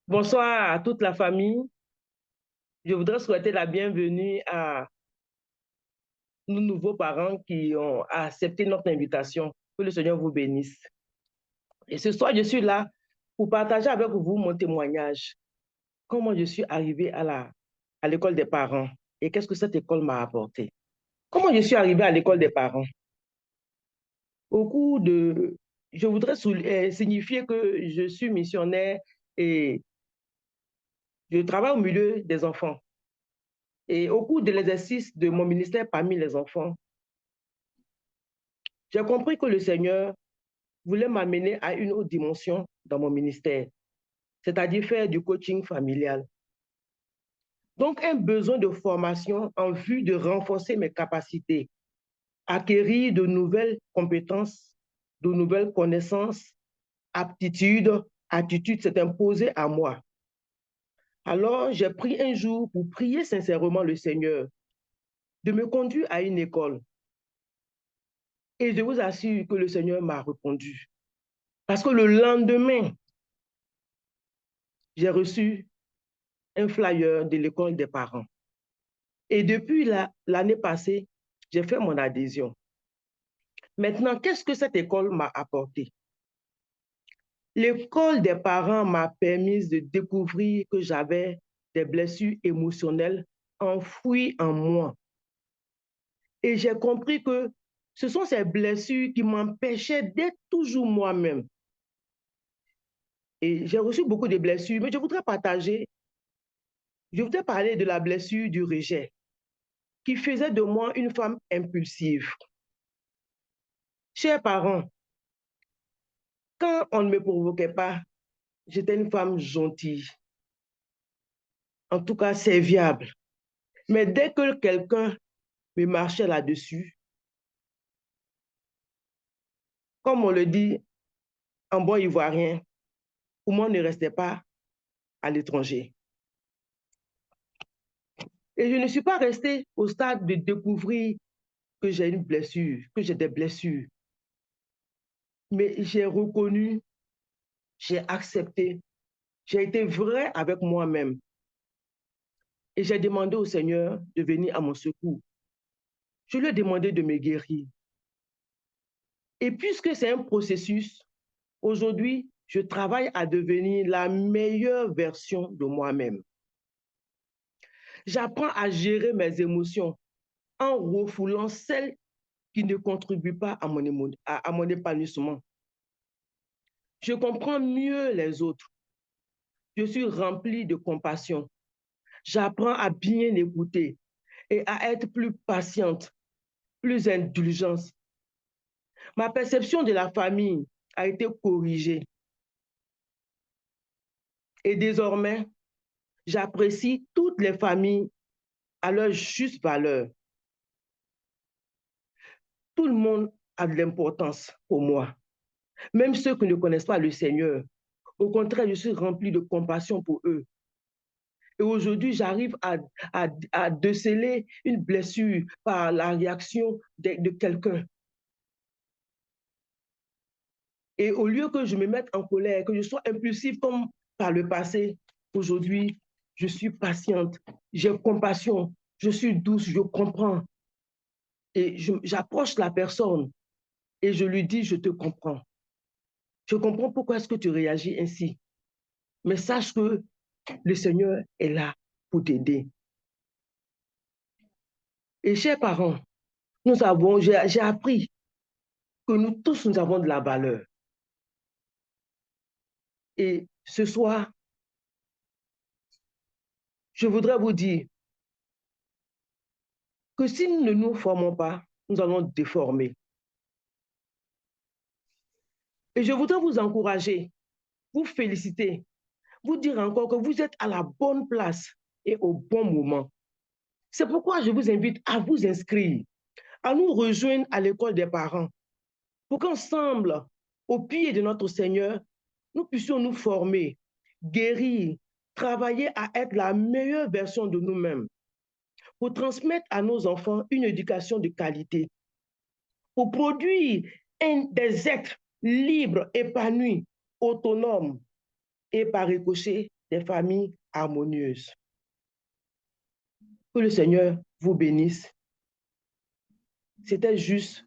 Bonsoir à toute la famille. Je voudrais souhaiter la bienvenue à nos nouveaux parents qui ont accepté notre invitation. Que le Seigneur vous bénisse. Et ce soir, je suis là pour partager avec vous mon témoignage. Comment je suis arrivée à l'école des parents et qu'est-ce que cette école m'a apporté. Comment je suis arrivée à l'école des parents? Au cours de... Je voudrais signifier que je suis missionnaire et je travaille au milieu des enfants. Et au cours de l'exercice de mon ministère parmi les enfants, j'ai compris que le Seigneur voulait m'amener à une autre dimension dans mon ministère, c'est-à-dire faire du coaching familial. Donc, un besoin de formation en vue de renforcer mes capacités, acquérir de nouvelles compétences, de nouvelles connaissances, aptitudes, attitudes s'est imposé à moi. Alors, j'ai pris un jour pour prier sincèrement le Seigneur de me conduire à une école. Et je vous assure que le Seigneur m'a répondu. Parce que le lendemain, j'ai reçu un flyer de l'école des parents. Et depuis l'année passée, j'ai fait mon adhésion. Maintenant, qu'est-ce que cette école m'a apporté? L'école des parents m'a permis de découvrir que j'avais des blessures émotionnelles enfouies en moi. Et j'ai compris que ce sont ces blessures qui m'empêchaient d'être toujours moi-même. Et j'ai reçu beaucoup de blessures, mais je voudrais parler de la blessure du rejet, qui faisait de moi une femme impulsive. Chers parents, quand on ne me provoquait pas, j'étais une femme gentille, en tout cas serviable. Mais dès que quelqu'un me marchait là-dessus, comme on le dit en bon ivoirien, pour moi, ne restait pas à l'étranger. Et je ne suis pas restée au stade de découvrir que j'ai une blessure, que j'ai des blessures. Mais j'ai reconnu, j'ai accepté, j'ai été vrai avec moi-même. Et j'ai demandé au Seigneur de venir à mon secours. Je lui ai demandé de me guérir. Et puisque c'est un processus, aujourd'hui, je travaille à devenir la meilleure version de moi-même. J'apprends à gérer mes émotions en refoulant celles qui ne contribuent pas à mon épanouissement. Je comprends mieux les autres. Je suis remplie de compassion. J'apprends à bien écouter et à être plus patiente, plus indulgente. Ma perception de la famille a été corrigée. Et désormais, j'apprécie toutes les familles à leur juste valeur. Tout le monde a de l'importance pour moi, même ceux qui ne connaissent pas le Seigneur. Au contraire, je suis remplie de compassion pour eux. Et aujourd'hui, j'arrive à déceler une blessure par la réaction de quelqu'un. Et au lieu que je me mette en colère, que je sois impulsive comme par le passé, aujourd'hui, je suis patiente, j'ai compassion, je suis douce, je comprends. Et j'approche la personne et je lui dis, je te comprends. Je comprends pourquoi est-ce que tu réagis ainsi. Mais sache que le Seigneur est là pour t'aider. Et chers parents, j'ai appris que nous tous, nous avons de la valeur. Et ce soir, je voudrais vous dire que si nous ne nous formons pas, nous allons déformer. Et je voudrais vous encourager, vous féliciter, vous dire encore que vous êtes à la bonne place et au bon moment. C'est pourquoi je vous invite à vous inscrire, à nous rejoindre à l'école des parents, pour qu'ensemble, au pied de notre Seigneur, nous puissions nous former, guérir, travailler à être la meilleure version de nous-mêmes, pour transmettre à nos enfants une éducation de qualité, pour produire des êtres libres, épanouis, autonomes et par ricochet des familles harmonieuses. Que le Seigneur vous bénisse. C'était juste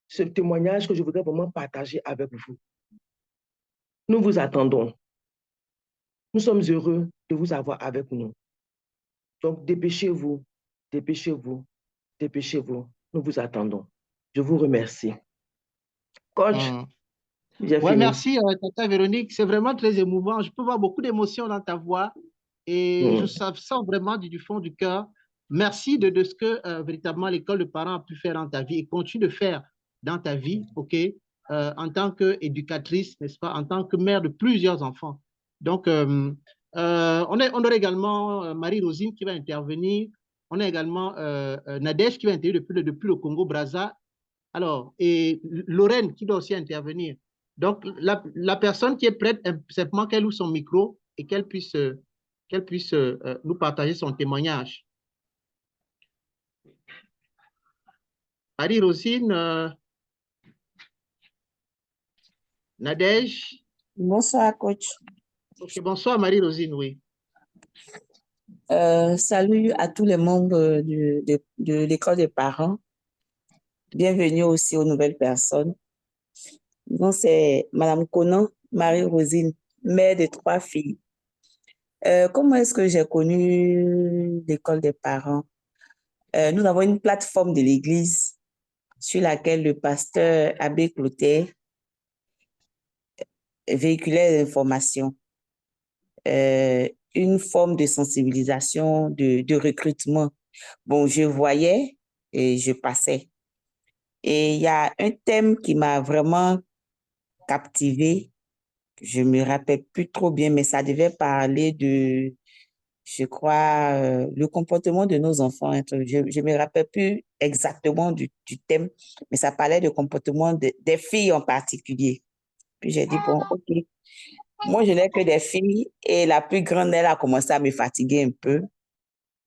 ce témoignage que je voudrais vraiment partager avec vous. Nous vous attendons. Nous sommes heureux de vous avoir avec nous. Donc, dépêchez-vous, dépêchez-vous, dépêchez-vous. Nous vous attendons. Je vous remercie. Coach, j'ai Ouais, fini. merci, Tata Véronique. C'est vraiment très émouvant. Je peux voir beaucoup d'émotions dans ta voix et je sens vraiment du fond du cœur. Merci de ce que véritablement l'école de parents a pu faire dans ta vie et continue de faire dans ta vie, OK, en tant qu'éducatrice, n'est-ce pas, en tant que mère de plusieurs enfants. Donc, on aura également Marie-Rosine qui va intervenir. On a également Nadège qui va intervenir depuis le Congo-Brazza. Alors, et Lorraine qui doit aussi intervenir. Donc, la personne qui est prête, simplement qu'elle ouvre son micro et qu'elle puisse nous partager son témoignage. Marie-Rosine, Nadège. Bonsoir, coach. Ok, bonsoir Marie-Rosine, oui. Salut à tous les membres de l'école des parents. Bienvenue aussi aux nouvelles personnes. Donc, c'est Madame Conan, Marie-Rosine, mère de 3 filles. Comment est-ce que j'ai connu l'école des parents? Nous avons une plateforme de l'Église sur laquelle le pasteur Abbé Clotaire véhiculait des informations. Une forme de sensibilisation, de recrutement. Bon, je voyais et je passais. Et il y a un thème qui m'a vraiment captivée. Je me rappelle plus trop bien, mais ça devait parler de, je crois, le comportement de nos enfants. Je me rappelle plus exactement du thème, mais ça parlait du comportement des filles en particulier. Puis j'ai dit, bon, OK. Moi, je n'ai que des filles et la plus grande, elle a commencé à me fatiguer un peu.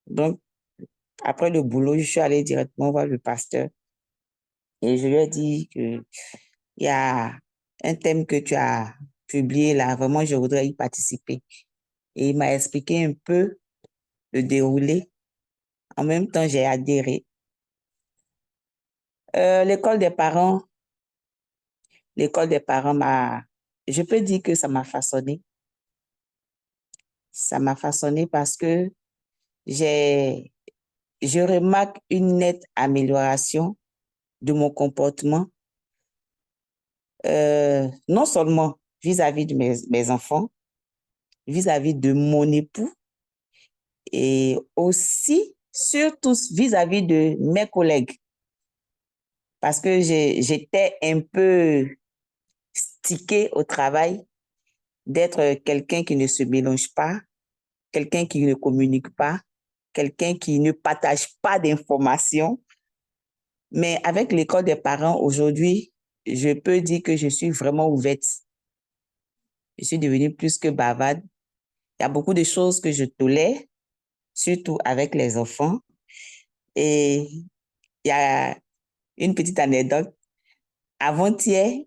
Donc, après le boulot, je suis allée directement voir le pasteur et je lui ai dit qu'il y a un thème que tu as publié là, vraiment, je voudrais y participer. Et il m'a expliqué un peu le déroulé. En même temps, j'ai adhéré. L'école des parents je peux dire que ça m'a façonné. Ça m'a façonné parce que je remarque une nette amélioration de mon comportement, non seulement vis-à-vis de mes enfants, vis-à-vis de mon époux et aussi, surtout vis-à-vis de mes collègues. Parce que j'étais un peu stickée au travail d'être quelqu'un qui ne se mélange pas, quelqu'un qui ne communique pas, quelqu'un qui ne partage pas d'informations. Mais avec l'école des parents aujourd'hui, je peux dire que je suis vraiment ouverte. Je suis devenue plus que bavarde. Il y a beaucoup de choses que je tolère, surtout avec les enfants. Et il y a une petite anecdote. Avant-hier,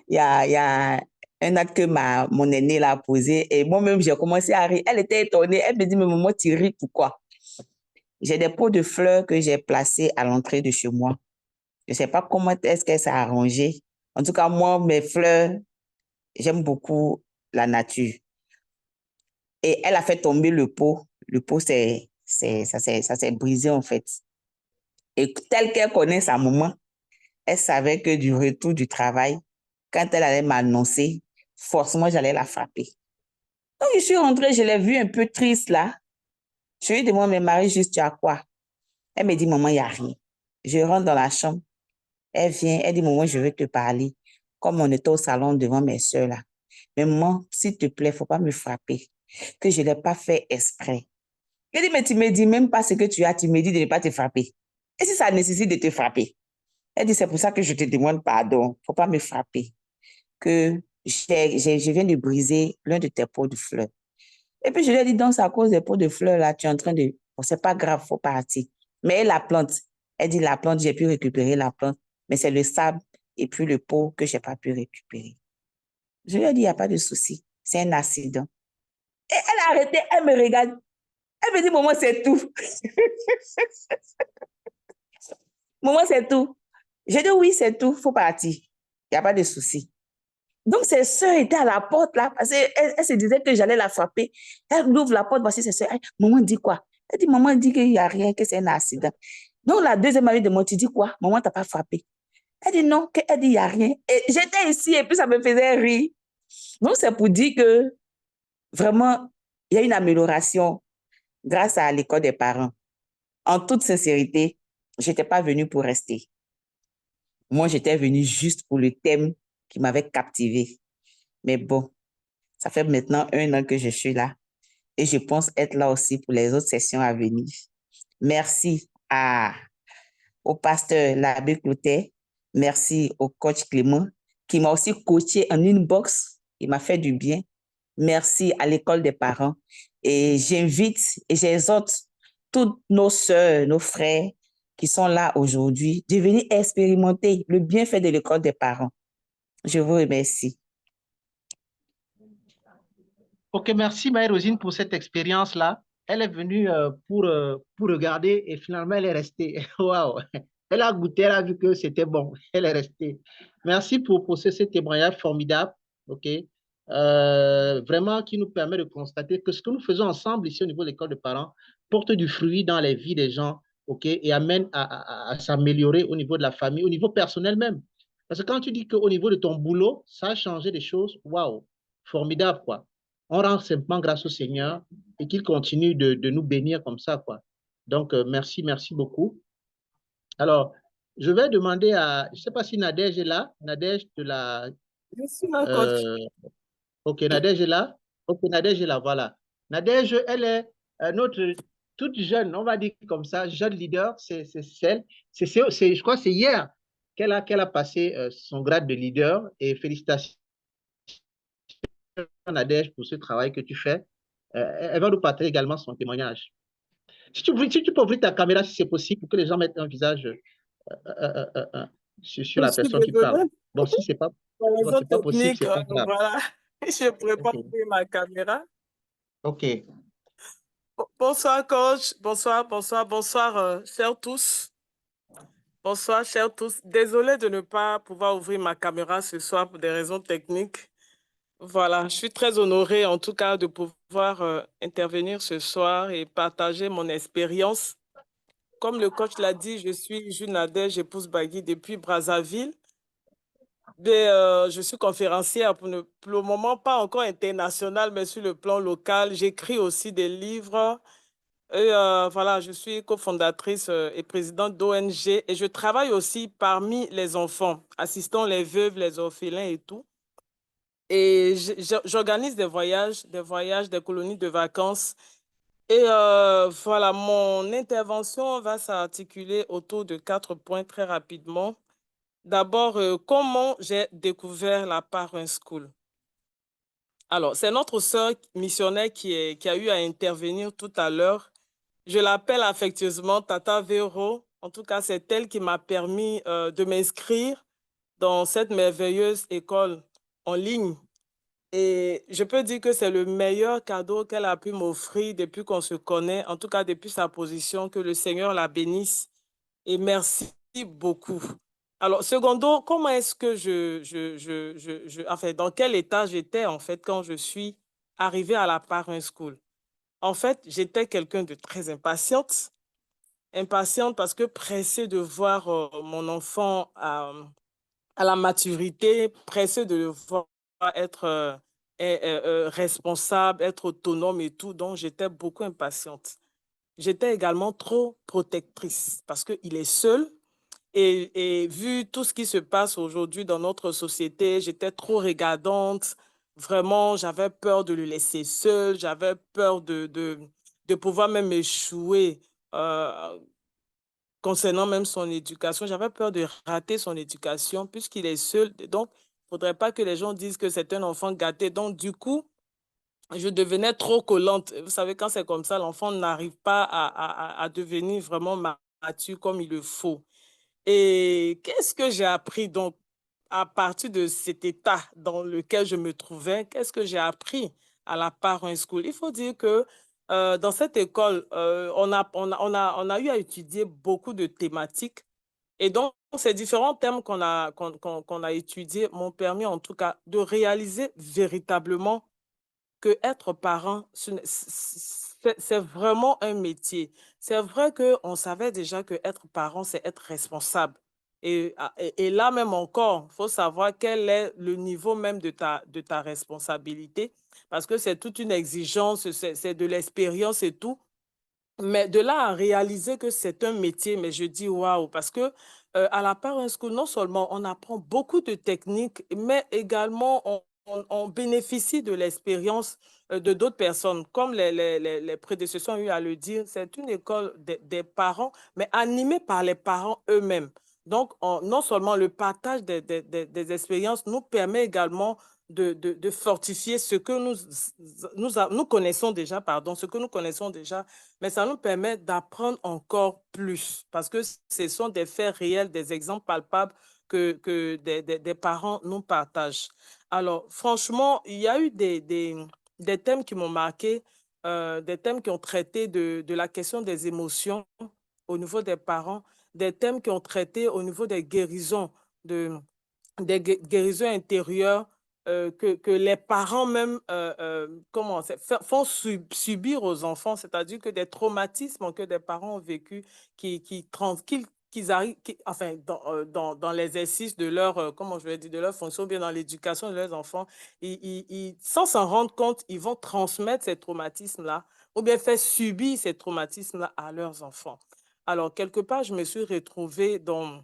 il y a un acte que mon aînée l'a posé et moi-même, j'ai commencé à rire. Elle était étonnée. Elle me dit, mais maman, tu ris, pourquoi? J'ai des pots de fleurs que j'ai placés à l'entrée de chez moi. Je ne sais pas comment est-ce qu'elle s'est arrangée. En tout cas, moi, mes fleurs, j'aime beaucoup la nature. Et elle a fait tomber le pot. Le pot, ça s'est brisé en fait. Et telle qu'elle connaît sa maman, elle savait que du retour du travail, quand elle allait m'annoncer, forcément, j'allais la frapper. Donc, je suis rentrée, je l'ai vue un peu triste là. Je lui demande, mais Marie, juste, tu as quoi? Elle me dit, maman, il n'y a rien. Je rentre dans la chambre. Elle vient, elle dit, maman, je veux te parler. Comme on était au salon devant mes soeurs là. Mais maman, s'il te plaît, il ne faut pas me frapper. Que je ne l'ai pas fait exprès. Je dis, mais tu me dis même pas ce que tu as, tu me dis de ne pas te frapper. Et si ça nécessite de te frapper? Elle dit, c'est pour ça que je te demande pardon. Il ne faut pas me frapper. Que je viens de briser l'un de tes pots de fleurs. Et puis je lui ai dit, donc c'est à cause des pots de fleurs là, tu es en train de... Bon, c'est pas grave, il faut partir. Mais elle, la plante, elle dit, la plante, j'ai pu récupérer la plante, mais c'est le sable et puis le pot que je n'ai pas pu récupérer. Je lui ai dit, il n'y a pas de souci. c'est un accident. Et elle a arrêté, elle me regarde. Elle me dit, maman, c'est tout. Maman, c'est tout. J'ai dit, oui, c'est tout, il faut partir. Il n'y a pas de souci. Donc, ses soeurs étaient à la porte, là, parce qu'elle se disait que j'allais la frapper. Elle ouvre la porte, voici ses soeurs. Maman dit quoi? Elle dit, maman dit qu'il n'y a rien, que c'est un accident. Donc, la deuxième amie de moi, tu dis quoi? Maman t'a pas frappé. Elle dit non, elle dit il n'y a rien. Et j'étais ici et puis ça me faisait rire. Donc, c'est pour dire que vraiment, il y a une amélioration grâce à l'école des parents. En toute sincérité, je n'étais pas venue pour rester. Moi, j'étais venue juste pour le thème qui m'avait captivée. Mais bon, ça fait maintenant 1 an que je suis là et je pense être là aussi pour les autres sessions à venir. Merci au pasteur l'abbé Clotet. Merci au coach Clément qui m'a aussi coaché en inbox. Il m'a fait du bien. Merci à l'école des parents. Et j'invite et j'exhorte toutes nos sœurs, nos frères qui sont là aujourd'hui de venir expérimenter le bienfait de l'école des parents. Je vous remercie. Ok, merci Marie-Rosine pour cette expérience-là. Elle est venue pour regarder et finalement elle est restée. Waouh! Elle a goûté, elle a vu que c'était bon. Elle est restée. Merci pour ce témoignage formidable. Ok. Vraiment qui nous permet de constater que ce que nous faisons ensemble ici au niveau de l'école de parents porte du fruit dans les vies des gens, ok, et amène à s'améliorer au niveau de la famille, au niveau personnel même. Parce que quand tu dis qu'au niveau de ton boulot, ça a changé des choses, waouh, formidable, quoi. On rend simplement grâce au Seigneur et qu'il continue de nous bénir comme ça, quoi. Donc, merci beaucoup. Alors, je vais demander à, je ne sais pas si Nadège est là. Nadège de la... Je suis là, coach. Ok, Nadège est là. Ok, Nadège est là, voilà. Nadège, elle est notre toute jeune, on va dire comme ça, jeune leader. C'est celle, je crois que c'est hier qu'elle a passé son grade de leader. Et félicitations, Nadège, pour ce travail que tu fais. Elle va nous partager également son témoignage. Si tu peux ouvrir ta caméra, si c'est possible, pour que les gens mettent un visage sur la personne qui parle. Bon, si c'est pas, Pour pas possible, c'est pas grave. voilà. Je ne pourrais pas ouvrir ma caméra. OK. Bonsoir, coach. Bonsoir, chers tous. Bonsoir, chers tous. Désolée de ne pas pouvoir ouvrir ma caméra ce soir pour des raisons techniques. Voilà, je suis très honorée en tout cas de pouvoir intervenir ce soir et partager mon expérience. Comme le coach l'a dit, je suis Jules Nadège, épouse Bagui depuis Brazzaville. Je suis conférencière pour le moment, pas encore internationale, mais sur le plan local. J'écris aussi des livres. Et voilà, je suis cofondatrice et présidente d'ONG et je travaille aussi parmi les enfants, assistant les veuves, les orphelins et tout. Et j'organise des voyages, des colonies de vacances. Et voilà, mon intervention va s'articuler autour de 4 points très rapidement. D'abord, comment j'ai découvert la Parrain School? Alors, c'est notre sœur missionnaire qui a eu à intervenir tout à l'heure. Je l'appelle affectueusement Tata Véro. En tout cas, c'est elle qui m'a permis de m'inscrire dans cette merveilleuse école en ligne. Et je peux dire que c'est le meilleur cadeau qu'elle a pu m'offrir depuis qu'on se connaît, en tout cas depuis sa position, que le Seigneur la bénisse. Et merci beaucoup. Alors, secondo, comment est-ce que enfin, dans quel état j'étais en fait quand je suis arrivée à la Parrain School? En fait, j'étais quelqu'un de très impatiente parce que pressée de voir mon enfant à la maturité, pressée de le voir être responsable, être autonome et tout. Donc, j'étais beaucoup impatiente. J'étais également trop protectrice parce qu'il est seul. Et vu tout ce qui se passe aujourd'hui dans notre société, j'étais trop regardante. Vraiment, j'avais peur de le laisser seul. J'avais peur de pouvoir même échouer concernant même son éducation. J'avais peur de rater son éducation puisqu'il est seul. Donc, il ne faudrait pas que les gens disent que c'est un enfant gâté. Donc, du coup, je devenais trop collante. Vous savez, quand c'est comme ça, l'enfant n'arrive pas à devenir vraiment mature comme il le faut. Et qu'est-ce que j'ai appris donc à partir de cet état dans lequel je me trouvais, qu'est-ce que j'ai appris à la Parent School? Il faut dire que dans cette école, on a eu à étudier beaucoup de thématiques. Et donc, ces différents thèmes qu'on a étudiés m'ont permis en tout cas de réaliser véritablement que être parent, c'est vraiment un métier. C'est vrai qu'on savait déjà que être parent, c'est être responsable. Et là même encore, il faut savoir quel est le niveau même de ta responsabilité, parce que c'est toute une exigence, c'est de l'expérience et tout. Mais de là à réaliser que c'est un métier, mais je dis waouh, parce que à la Parent School, non seulement on apprend beaucoup de techniques, mais également on bénéficie de l'expérience de d'autres personnes. Comme les prédécesseurs ont eu à le dire, c'est une école des parents, mais animée par les parents eux-mêmes. Donc, non seulement le partage des expériences nous permet également de fortifier ce que nous connaissons déjà, pardon, ce que nous connaissons déjà, mais ça nous permet d'apprendre encore plus parce que ce sont des faits réels, des exemples palpables que des parents nous partagent. Alors, franchement, il y a eu des thèmes qui m'ont marqué, des thèmes qui ont traité de la question des émotions au niveau des parents, des thèmes qui ont traité au niveau des guérisons, de, guérisons intérieures que les parents même font subir aux enfants, c'est-à-dire que des traumatismes que des parents ont vécu qu'ils arrivent, enfin, dans l'exercice de leur, comment je vais dire, de leur fonction, bien dans l'éducation de leurs enfants, sans s'en rendre compte, ils vont transmettre ces traumatismes-là ou bien faire subir ces traumatismes-là à leurs enfants. Alors, quelque part, je me suis retrouvée dans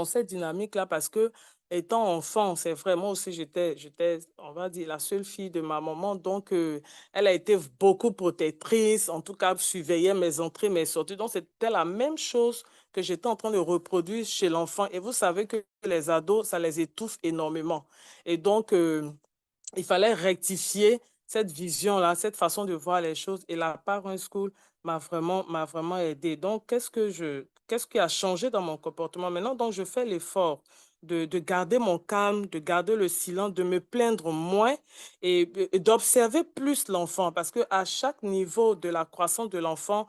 cette dynamique-là parce que étant enfant, c'est vraiment aussi, j'étais, on va dire, la seule fille de ma maman. Donc, elle a été beaucoup protectrice, en tout cas, surveillait mes entrées, mes sorties. Donc, c'était la même chose que j'étais en train de reproduire chez l'enfant. Et vous savez que les ados, ça les étouffe énormément. Et donc, il fallait rectifier cette vision-là, cette façon de voir les choses. Et la Parent School m'a vraiment aidé. Donc, qu'est-ce qui a changé dans mon comportement maintenant? Donc, je fais l'effort de garder mon calme, de garder le silence, de me plaindre moins et d'observer plus l'enfant. Parce qu'à chaque niveau de la croissance de l'enfant,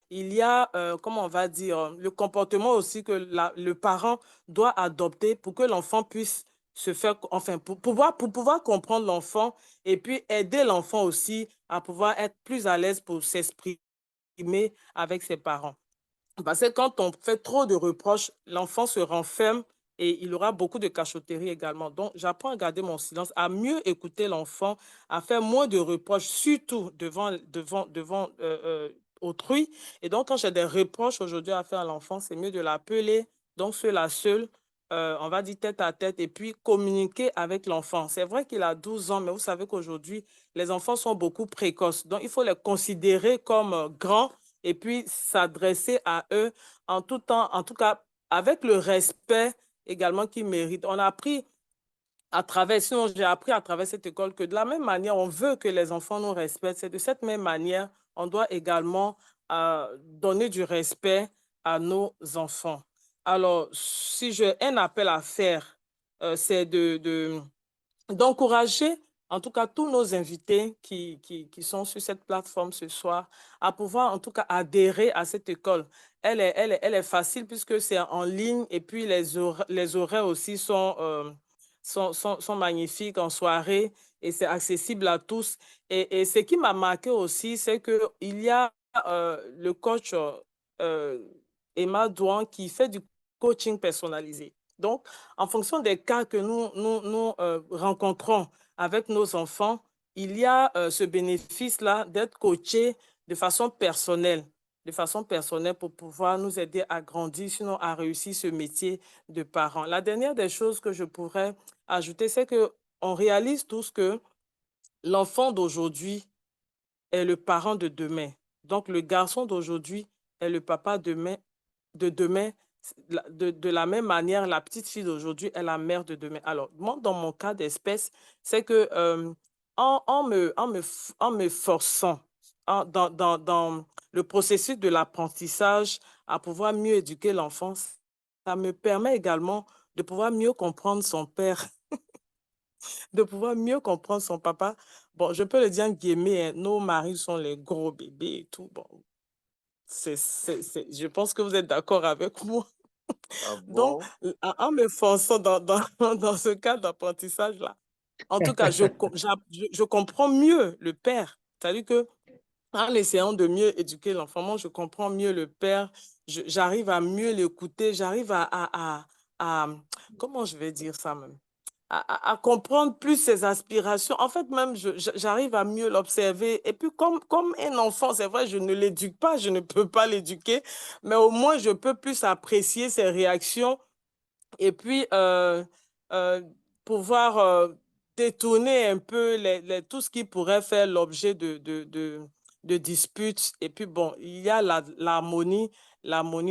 il y a, comment on va dire, le comportement aussi que le parent doit adopter pour que l'enfant puisse se faire, enfin, pour pouvoir comprendre l'enfant et puis aider l'enfant aussi à pouvoir être plus à l'aise pour s'exprimer avec ses parents. Parce que quand on fait trop de reproches, l'enfant se renferme et il aura beaucoup de cachotterie également. Donc, j'apprends à garder mon silence, à mieux écouter l'enfant, à faire moins de reproches, surtout devant autrui. Et donc, quand j'ai des reproches aujourd'hui à faire à l'enfant, c'est mieux de l'appeler, donc seul à seul, on va dire tête à tête, et puis communiquer avec l'enfant. C'est vrai qu'il a 12 ans, mais vous savez qu'aujourd'hui, les enfants sont beaucoup précoces. Donc, il faut les considérer comme grands et puis s'adresser à eux en tout temps, en tout cas avec le respect également qu'ils méritent. On a appris à travers, sinon j'ai appris à travers cette école que de la même manière, on veut que les enfants nous respectent. C'est de cette même manière, on doit également donner du respect à nos enfants. Alors, si j'ai un appel à faire, c'est d'encourager en tout cas tous nos invités qui sont sur cette plateforme ce soir à pouvoir en tout cas adhérer à cette école. Elle est facile puisque c'est en ligne et puis les horaires aussi sont magnifiques en soirée et c'est accessible à tous. Et ce qui m'a marqué aussi, c'est qu'il y a le coach euh, Emma Douan qui fait du coaching personnalisé. Donc, en fonction des cas que nous rencontrons avec nos enfants, il y a ce bénéfice-là d'être coaché de façon personnelle pour pouvoir nous aider à grandir, sinon à réussir ce métier de parent. La dernière des choses que je pourrais ajouter, c'est qu'on réalise tous que l'enfant d'aujourd'hui est le parent de demain. Donc, le garçon d'aujourd'hui est le papa de demain. De la même manière, la petite fille d'aujourd'hui est la mère de demain. Alors, moi, dans mon cas d'espèce, c'est que en me forçant dans le processus de l'apprentissage à pouvoir mieux éduquer l'enfance, ça me permet également de pouvoir mieux comprendre son père, de pouvoir mieux comprendre son papa. Bon, je peux le dire en guillemets, hein, nos maris sont les gros bébés et tout. Bon, je pense que vous êtes d'accord avec moi. Ah Donc, bon? en me forçant dans ce cas d'apprentissage-là, en tout cas, je comprends mieux le père. C'est-à-dire que en essayant de mieux éduquer l'enfant, moi, je comprends mieux le père, j'arrive à mieux l'écouter, j'arrive comment je vais dire ça même? À comprendre plus ses aspirations. En fait, même, j'arrive à mieux l'observer. Et puis, comme un enfant, c'est vrai, je ne l'éduque pas, je ne peux pas l'éduquer, mais au moins, je peux plus apprécier ses réactions et puis euh, pouvoir détourner un peu tout ce qui pourrait faire l'objet de disputes. Et puis, bon, il y a l'harmonie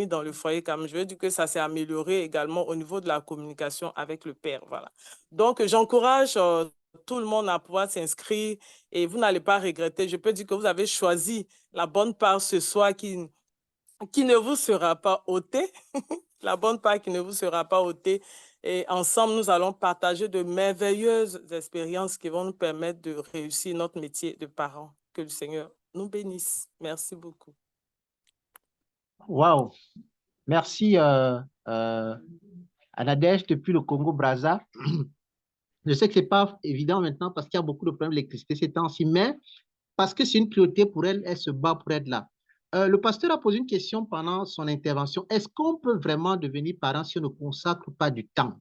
dans le foyer quand même. Je veux dire que ça s'est amélioré également au niveau de la communication avec le père. Voilà. Donc, j'encourage tout le monde à pouvoir s'inscrire et vous n'allez pas regretter. Je peux dire que vous avez choisi la bonne part ce soir qui ne vous sera pas ôtée. La bonne part qui ne vous sera pas ôtée. Et ensemble, nous allons partager de merveilleuses expériences qui vont nous permettre de réussir notre métier de parents. Que le Seigneur nous bénisse. Merci beaucoup. Waouh! Merci, Anadège, depuis le Congo-Brazza. Je sais que ce n'est pas évident maintenant parce qu'il y a beaucoup de problèmes d'électricité ces temps-ci, mais parce que c'est une priorité pour elle, elle se bat pour être là. Le pasteur a posé une question pendant son intervention. Est-ce qu'on peut vraiment devenir parent si on ne consacre pas du temps?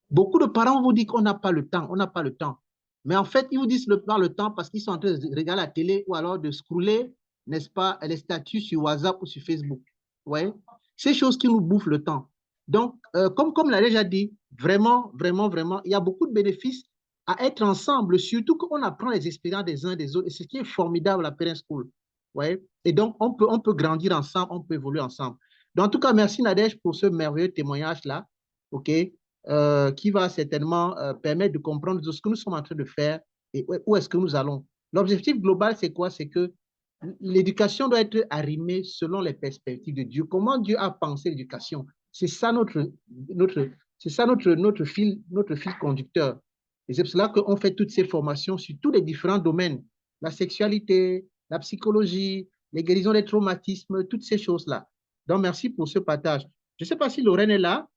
Beaucoup de parents vous disent qu'on n'a pas le temps, on n'a pas le temps. Mais en fait, ils vous disent pas le temps parce qu'ils sont en train de regarder la télé ou alors de scroller, n'est-ce pas, les statuts sur WhatsApp ou sur Facebook. Ouais. Ces choses qui nous bouffent le temps. Donc, comme l'a déjà dit, vraiment, vraiment, vraiment, il y a beaucoup de bénéfices à être ensemble, surtout qu'on apprend les expériences des uns des autres. Et c'est ce qui est formidable à Parent School. Ouais. Et donc, on peut grandir ensemble, on peut évoluer ensemble. Donc, en tout cas, merci Nadège pour ce merveilleux témoignage-là. OK? Qui va certainement permettre de comprendre ce que nous sommes en train de faire et où est-ce que nous allons. L'objectif global, c'est quoi? C'est que l'éducation doit être arrimée selon les perspectives de Dieu. Comment Dieu a pensé l'éducation? C'est ça notre fil conducteur. Et c'est pour cela qu'on fait toutes ces formations sur tous les différents domaines. La sexualité, la psychologie, les guérisons des traumatismes, toutes ces choses-là. Donc, merci pour ce partage. Je ne sais pas si Lorraine est là.